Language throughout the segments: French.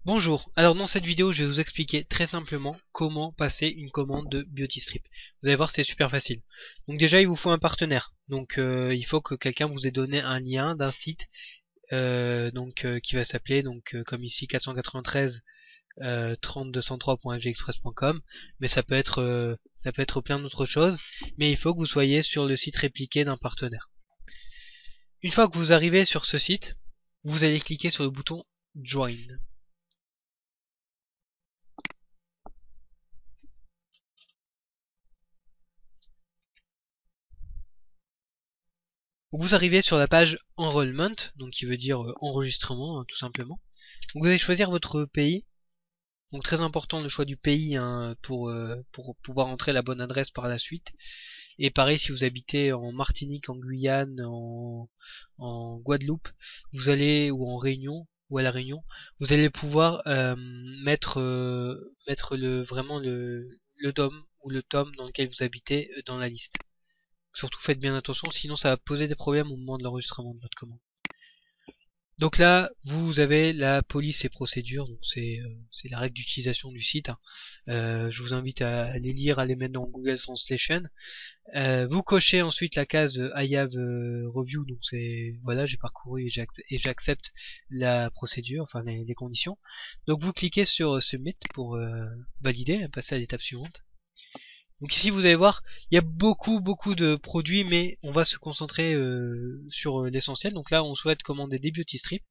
Bonjour, alors dans cette vidéo je vais vous expliquer très simplement comment passer une commande de BeautyStrip. Vous allez voir, c'est super facile. Donc déjà il vous faut un partenaire, donc il faut que quelqu'un vous ait donné un lien d'un site qui va s'appeler comme ici 493 30203.fgexpress.com, mais ça peut être plein d'autres choses, mais il faut que vous soyez sur le site répliqué d'un partenaire. Une fois que vous arrivez sur ce site, vous allez cliquer sur le bouton Join. Vous arrivez sur la page Enrollment, donc qui veut dire enregistrement, hein, tout simplement. Donc vous allez choisir votre pays. Donc très important le choix du pays, hein, pour pouvoir entrer la bonne adresse par la suite. Et pareil si vous habitez en Martinique, en Guyane, en Guadeloupe, vous allez ou en Réunion ou à la Réunion, vous allez pouvoir mettre vraiment le DOM ou le tome dans lequel vous habitez dans la liste. Surtout faites bien attention, sinon ça va poser des problèmes au moment de l'enregistrement de votre commande. Donc là, vous avez la police et procédures, donc c'est la règle d'utilisation du site, hein. Je vous invite à les lire, à les mettre dans Google Translation. Vous cochez ensuite la case I have review, donc c'est voilà, j'ai parcouru et j'accepte la procédure, enfin les conditions. Donc vous cliquez sur Submit pour valider, passer à l'étape suivante. Donc ici vous allez voir, il y a beaucoup de produits, mais on va se concentrer sur l'essentiel. Donc là on souhaite commander des BeautyStrip.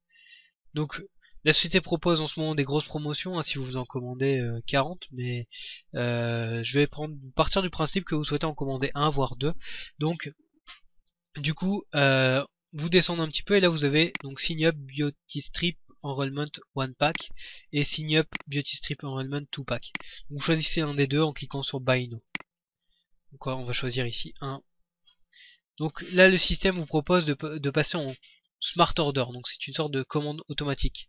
Donc la société propose en ce moment des grosses promotions, hein, si vous en commandez 40, mais je vais partir du principe que vous souhaitez en commander un voire deux. Donc du coup vous descendez un petit peu et là vous avez donc Sign Up BeautyStrip Enrollment 1 Pack et Sign Up BeautyStrip Enrollment 2 Pack. Vous choisissez un des deux en cliquant sur Buy Now. Donc on va choisir ici un. Donc là le système vous propose de passer en Smart Order, donc c'est une sorte de commande automatique.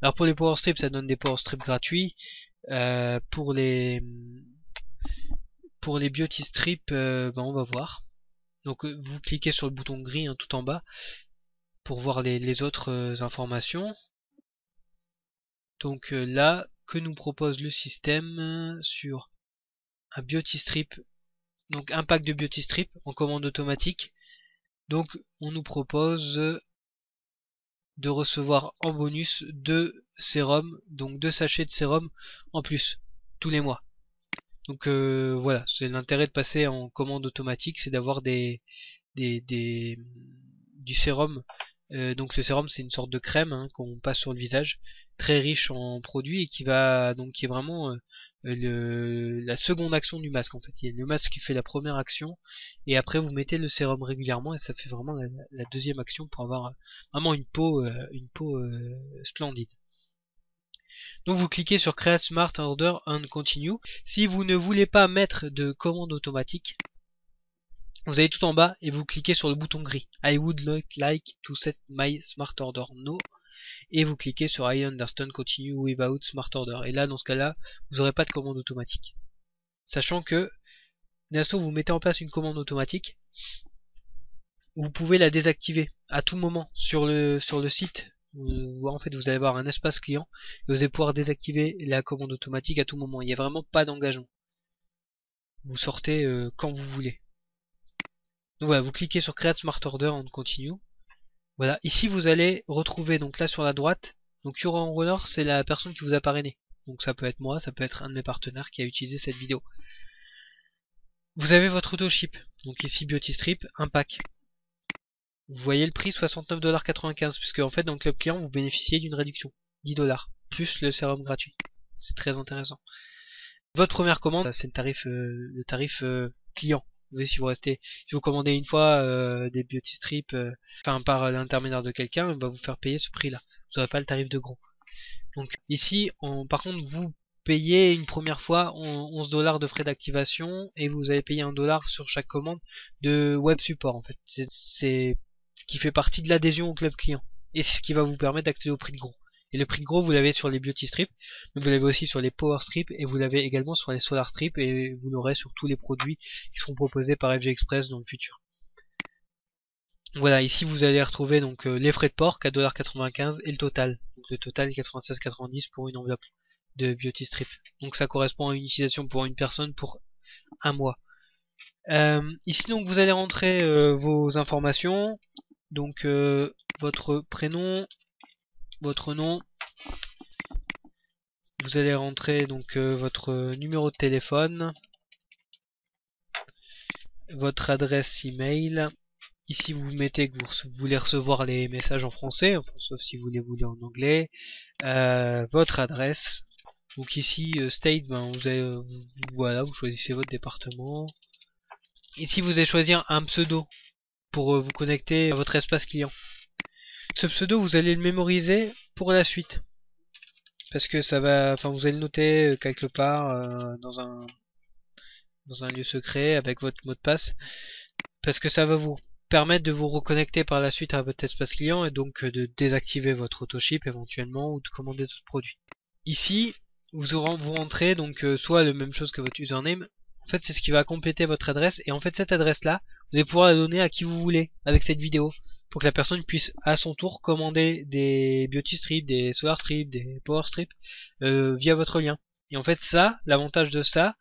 Alors pour les Power Strips ça donne des Power Strips gratuits. Pour les Beauty Strips, on va voir. Donc vous cliquez sur le bouton gris, hein, tout en bas pour voir les autres informations. Donc là que nous propose le système sur un Beauty Strip, donc un pack de Beauty Strip en commande automatique. Donc on nous propose de recevoir en bonus 2 sérums, donc 2 sachets de sérum en plus tous les mois. Donc voilà, c'est l'intérêt de passer en commande automatique, c'est d'avoir du sérum. Donc le sérum c'est une sorte de crème, hein, qu'on passe sur le visage, très riche en produits et qui est vraiment la seconde action du masque en fait. Il y a le masque qui fait la première action et après vous mettez le sérum régulièrement et ça fait vraiment la deuxième action pour avoir vraiment une peau splendide. Donc vous cliquez sur Create Smart Order and Continue. Si vous ne voulez pas mettre de commande automatique, vous allez tout en bas et vous cliquez sur le bouton gris. I would like to set my smart order no. Et vous cliquez sur I understand continue without smart order. Et là, dans ce cas-là, vous n'aurez pas de commande automatique. Sachant que, dès l'instant où vous mettez en place une commande automatique, vous pouvez la désactiver à tout moment sur le site. En fait, vous allez avoir un espace client et vous allez pouvoir désactiver la commande automatique à tout moment. Il n'y a vraiment pas d'engagement. Vous sortez quand vous voulez. Donc voilà, vous cliquez sur Create Smart Order and Continue. Voilà, ici vous allez retrouver donc là sur la droite, donc Your Enroller c'est la personne qui vous a parrainé. Donc ça peut être moi, ça peut être un de mes partenaires qui a utilisé cette vidéo. Vous avez votre autoship, donc ici BeautyStrip, un pack. Vous voyez le prix 69,95$, puisque en fait dans le club client vous bénéficiez d'une réduction, 10$, plus le sérum gratuit. C'est très intéressant. Votre première commande, c'est le tarif client. Vous voyez, si vous commandez une fois des beauty strips, par l'intermédiaire de quelqu'un, il va vous faire payer ce prix-là. Vous n'aurez pas le tarif de gros. Donc ici, par contre, vous payez une première fois 11$ de frais d'activation et vous allez payer 1$ sur chaque commande de web support. En fait, c'est ce qui fait partie de l'adhésion au club client et c'est ce qui va vous permettre d'accéder au prix de gros. Et le prix de gros, vous l'avez sur les Beauty Strips, mais vous l'avez aussi sur les Power Strips et vous l'avez également sur les Solar Strips et vous l'aurez sur tous les produits qui seront proposés par FG Express dans le futur. Voilà, ici vous allez retrouver donc les frais de port, 4,95$ et le total. Donc le total est 96,90$ pour une enveloppe de Beauty Strip. Donc ça correspond à une utilisation pour une personne pour un mois. Ici donc vous allez rentrer vos informations, donc votre prénom, votre nom, vous allez rentrer donc votre numéro de téléphone, votre adresse email. Ici vous mettez que vous voulez recevoir les messages en français, enfin, sauf si vous les voulez en anglais, votre adresse. Donc ici state, ben, voilà, vous choisissez votre département. Ici vous allez choisir un pseudo pour vous connecter à votre espace client. Ce pseudo vous allez le mémoriser pour la suite, parce que ça va, enfin vous allez le noter quelque part dans un lieu secret avec votre mot de passe, parce que ça va vous permettre de vous reconnecter par la suite à votre espace client et donc de désactiver votre autoship éventuellement ou de commander d'autres produits. Ici vous rentrez donc soit la même chose que votre username. En fait c'est ce qui va compléter votre adresse, et en fait cette adresse là vous allez pouvoir la donner à qui vous voulez avec cette vidéo, pour que la personne puisse à son tour commander des Beauty Strips, des Solar Strips, des Power Strips via votre lien. Et en fait ça, l'avantage de ça,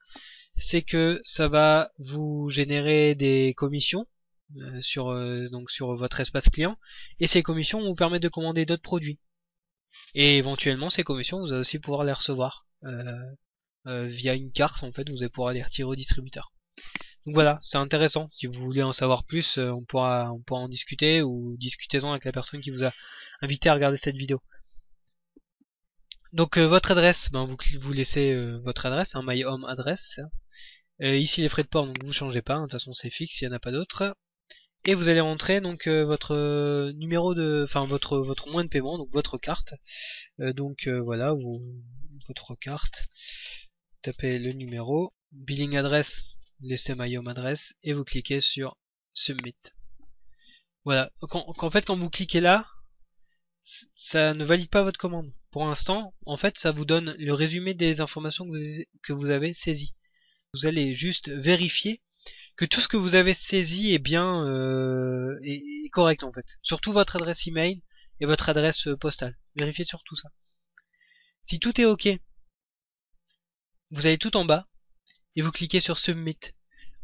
c'est que ça va vous générer des commissions donc sur votre espace client, et ces commissions vont vous permettre de commander d'autres produits. Et éventuellement ces commissions vous allez aussi pouvoir les recevoir via une carte. En fait vous allez pouvoir les retirer au distributeur. Donc voilà, c'est intéressant. Si vous voulez en savoir plus, on pourra en discuter, ou discutez-en avec la personne qui vous a invité à regarder cette vidéo. Donc votre adresse, ben, vous laissez votre adresse, hein, my home address. Ici les frais de port, donc vous changez pas, hein, de toute façon c'est fixe, il n'y en a pas d'autre. Et vous allez rentrer donc votre numéro de, enfin votre moyen de paiement, donc votre carte. Voilà, votre carte. Tapez le numéro, billing address, laissez my home address et vous cliquez sur submit. Voilà, en fait quand vous cliquez là, ça ne valide pas votre commande. Pour l'instant, en fait ça vous donne le résumé des informations que vous avez saisies. Vous allez juste vérifier que tout ce que vous avez saisi est bien est correct en fait. Surtout votre adresse email et votre adresse postale. Vérifiez sur tout ça. Si tout est ok, vous allez tout en bas et vous cliquez sur submit.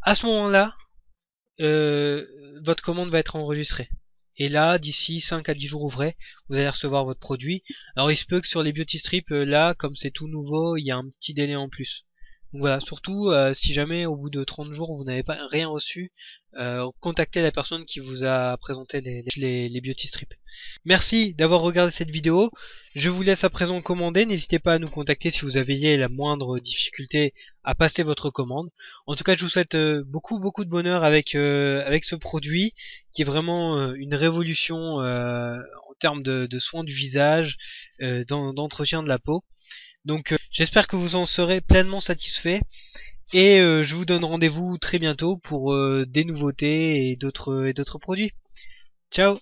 À ce moment-là, votre commande va être enregistrée. Et là, d'ici 5 à 10 jours ouvrés, vous allez recevoir votre produit. Alors il se peut que sur les Beauty Strips, là, comme c'est tout nouveau, il y a un petit délai en plus. Donc voilà, surtout si jamais au bout de 30 jours vous n'avez pas rien reçu, contactez la personne qui vous a présenté les Beauty Strips. Merci d'avoir regardé cette vidéo. Je vous laisse à présent commander. N'hésitez pas à nous contacter si vous avez la moindre difficulté à passer votre commande. En tout cas, je vous souhaite beaucoup de bonheur avec ce produit qui est vraiment une révolution en termes de soins du visage, d'entretien de la peau. Donc j'espère que vous en serez pleinement satisfait, et je vous donne rendez-vous très bientôt pour des nouveautés et d'autres produits. Ciao!